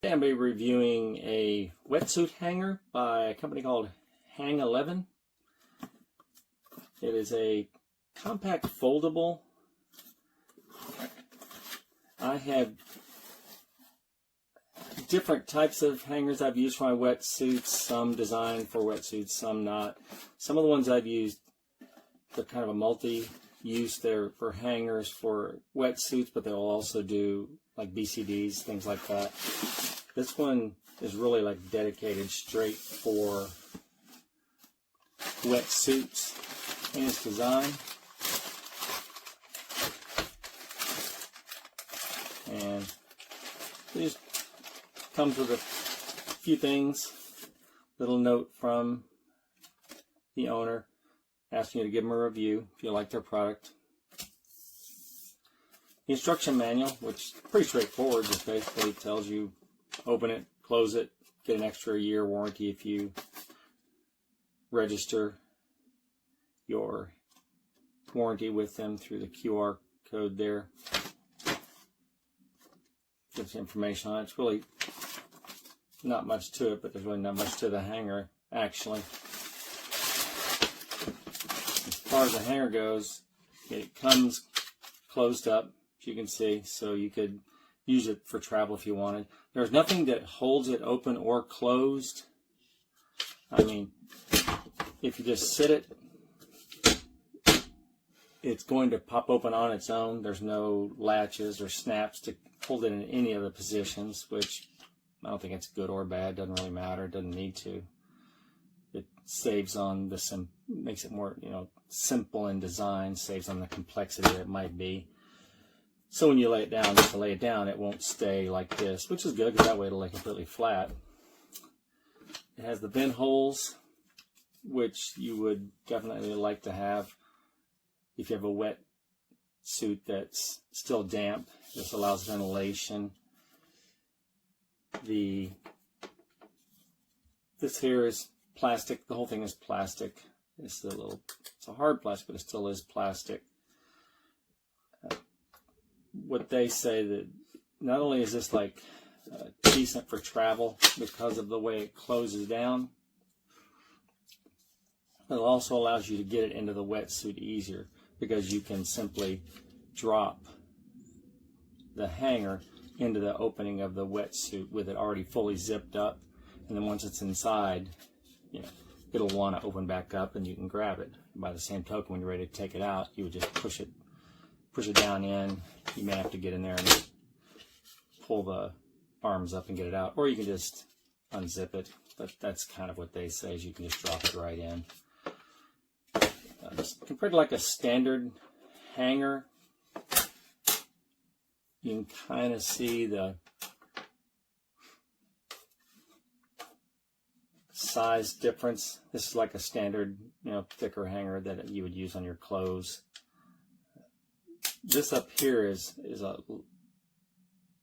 Today I'm going to be reviewing a wetsuit hanger by a company called Hang 11. It is a compact foldable. I have different types of hangers I've used for my wetsuits, some designed for wetsuits, some not. Some of the ones I've used, they're kind of a multi-use. They're for hangers for wetsuits, but they'll also do like BCDs, things like that. This one is really like dedicated straight for wetsuits in its design. And it just comes with a few things. Little note from the owner asking you to give them a review if you like their product. The instruction manual, which is pretty straightforward, just basically tells you open it, close it, get an extra year warranty if you register your warranty with them through the QR code there. Gives information on it. It's really not much to it, but there's really not much to the hanger actually. As far as the hanger goes, it comes closed up, as you can see, so you could use it for travel if you wanted. There's nothing that holds it open or closed. I mean, if you just sit it, it's going to pop open on its own. There's no latches or snaps to hold it in any of the positions, which I don't think it's good or bad. Doesn't really matter. Doesn't need to. It saves on the makes it more, simple in design. Saves on the complexity that it might be. So when you lay it down, just to lay it down, it won't stay like this, which is good because that way it'll lay completely flat. It has the vent holes, which you would definitely like to have if you have a wet suit that's still damp. This allows ventilation. This here is plastic. The whole thing is plastic. It's a hard plastic, but it still is plastic. What they say that not only is this like decent for travel because of the way it closes down, but it also allows you to get it into the wetsuit easier because you can simply drop the hanger into the opening of the wetsuit with it already fully zipped up, and then once it's inside, it'll want to open back up and you can grab it. By the same token, when you're ready to take it out, you would just push it down in. You may have to get in there and pull the arms up and get it out, or you can just unzip it, but that's kind of what they say, is you can just drop it right in. Compared to like a standard hanger, you can kind of see the size difference. This is like a standard, thicker hanger that you would use on your clothes. This up here is a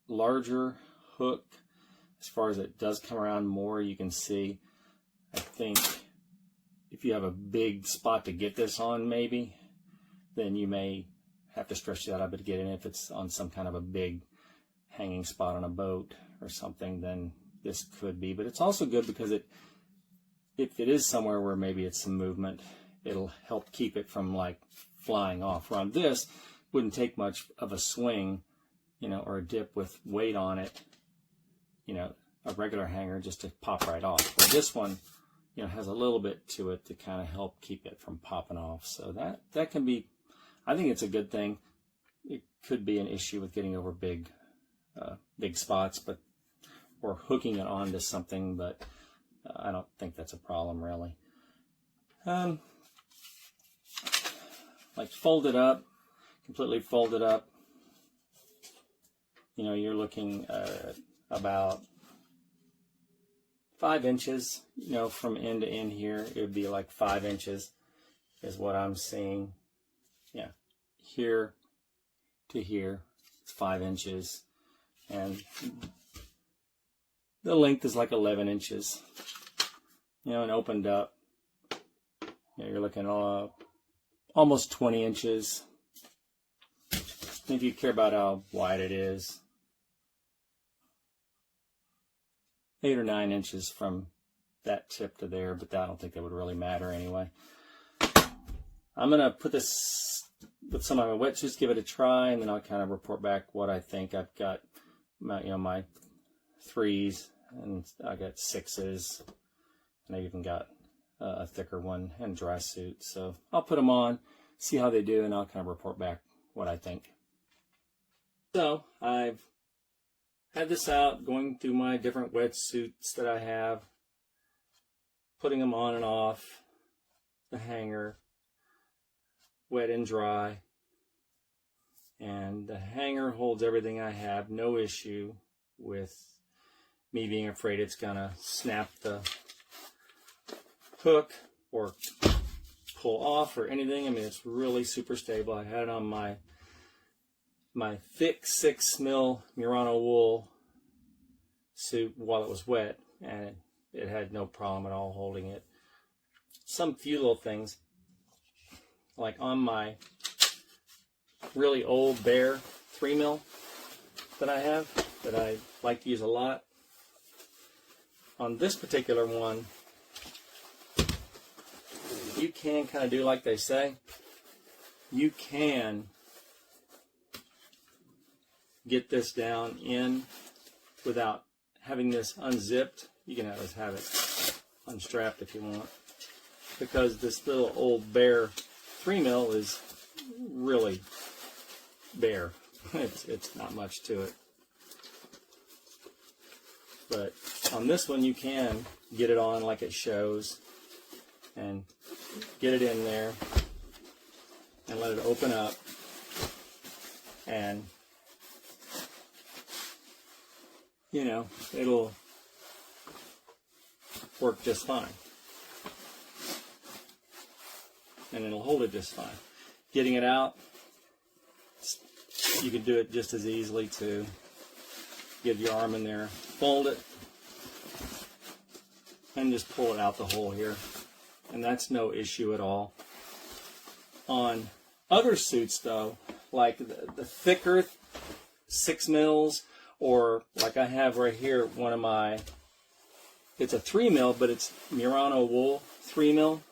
larger hook. As far as it does come around more, you can see. I think if you have a big spot to get this on, maybe, then you may have to stretch that out a bit to get in. If it's on some kind of a big hanging spot on a boat or something, then this could be. But it's also good because if it is somewhere where maybe it's some movement, it'll help keep it from like flying off. Where on this, wouldn't take much of a swing, or a dip with weight on it, a regular hanger just to pop right off. But this one, has a little bit to it to kind of help keep it from popping off. So that can be, I think it's a good thing. It could be an issue with getting over big spots, or hooking it onto something, but I don't think that's a problem really. Like fold it up. Completely folded up, you're looking at about 5 inches, from end to end here. It would be like 5 inches is what I'm seeing. Yeah, here to here, it's 5 inches, and the length is like 11 inches, and opened up, you're looking almost 20 inches. If you care about how wide it is, 8 or 9 inches from that tip to there, but I don't think that would really matter anyway. I'm going to put this with some of my wetsuits, give it a try, and then I'll kind of report back what I think. I've got my, my 3s, and I got 6s, and I even got a thicker one and dry suit. So I'll put them on, see how they do, and I'll kind of report back what I think. So I've had this out, going through my different wetsuits that I have, putting them on and off the hanger, wet and dry. And the hanger holds everything I have, no issue with me being afraid it's gonna snap the hook or pull off or anything. I mean, it's really super stable. I had it on my thick 6 mil Murano wool suit while it was wet, and it had no problem at all holding it. Some few little things, like on my really old Bear 3 mil that I have, that I like to use a lot. On this particular one, you can kind of do like they say. You can get this down in without having this unzipped. You can always have it unstrapped if you want, because this little old Bear 3 mil is really bare. It's not much to it. But on this one, you can get it on like it shows and get it in there and let it open up, and it'll work just fine, and it'll hold it just fine. Getting it out, you can do it just as easily too. Get your arm in there, fold it, and just pull it out the hole here, and that's no issue at all. On other suits though, like the thicker 6 mils, or like I have right here, one of my, it's a 3 mil, but it's Murano wool 3 mil,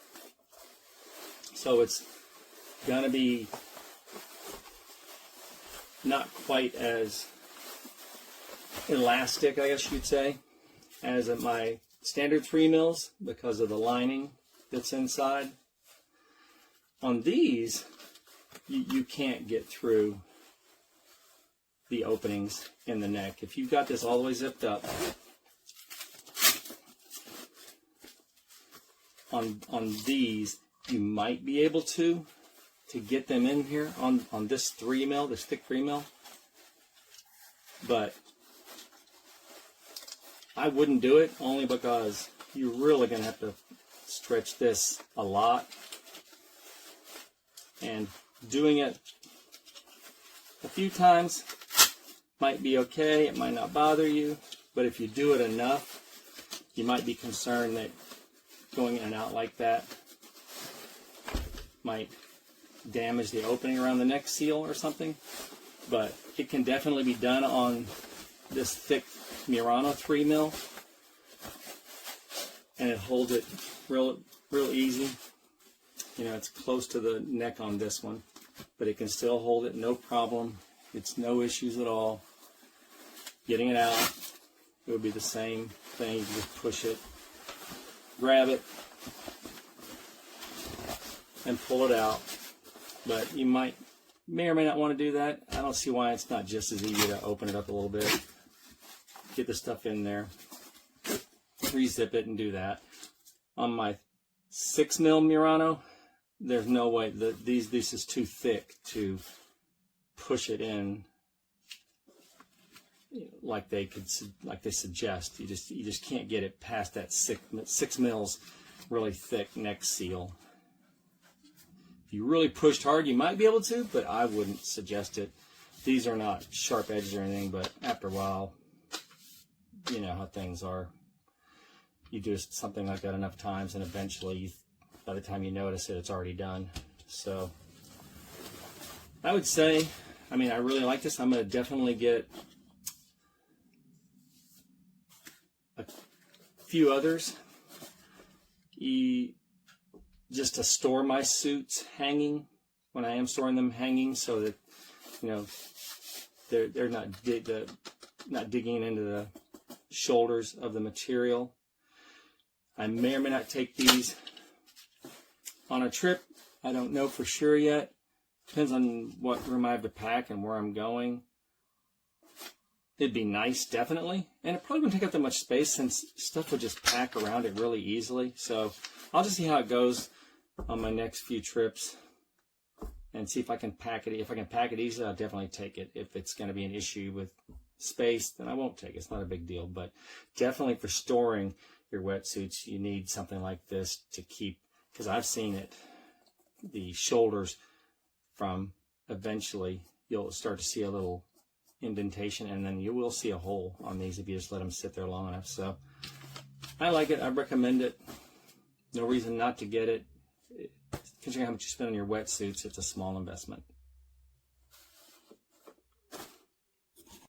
so it's gonna be not quite as elastic, I guess you'd say, as my standard 3 mils because of the lining that's inside. On these, you can't get through the openings in the neck. If you've got this all the way zipped up, on these, you might be able to get them in here on this 3 mil, this thick 3 mil, but I wouldn't do it, only because you're really going to have to stretch this a lot, and doing it a few times might be okay. It might not bother you, but if you do it enough, you might be concerned that going in and out like that might damage the opening around the neck seal or something. But it can definitely be done on this thick Murano 3 mil, and it holds it real easy. It's close to the neck on this one, but it can still hold it, no problem. It's no issues at all. Getting it out, it would be the same thing. You just push it, grab it, and pull it out. But you may or may not want to do that. I don't see why it's not just as easy to open it up a little bit, get the stuff in there, re-zip it, and do that. On my 6 mil Murano, there's no way that this is too thick to push it in like they suggest. You just can't get it past that 6 mils really thick neck seal. If you really pushed hard, you might be able to, but I wouldn't suggest it. These are not sharp edges or anything, but after a while, you know how things are. You do something like that enough times, and eventually, by the time you notice it, it's already done. So I would say, I really like this. I'm going to definitely get few others. Just to store my suits hanging, when I am storing them hanging, so that, you know, they're not digging into the shoulders of the material. I may or may not take these on a trip. I don't know for sure yet. Depends on what room I have to pack and where I'm going. It'd be nice, definitely. And it probably wouldn't take up that much space, since stuff would just pack around it really easily. So I'll just see how it goes on my next few trips and see if I can pack it. If I can pack it easily, I'll definitely take it. If it's going to be an issue with space, then I won't take it. It's not a big deal. But definitely for storing your wetsuits, you need something like this to keep, because I've seen it, the shoulders from, eventually you'll start to see a little indentation, and then you will see a hole on these if you just let them sit there long enough. So I like it. I recommend it. No reason not to get it. Considering how much you spend on your wetsuits, it's a small investment.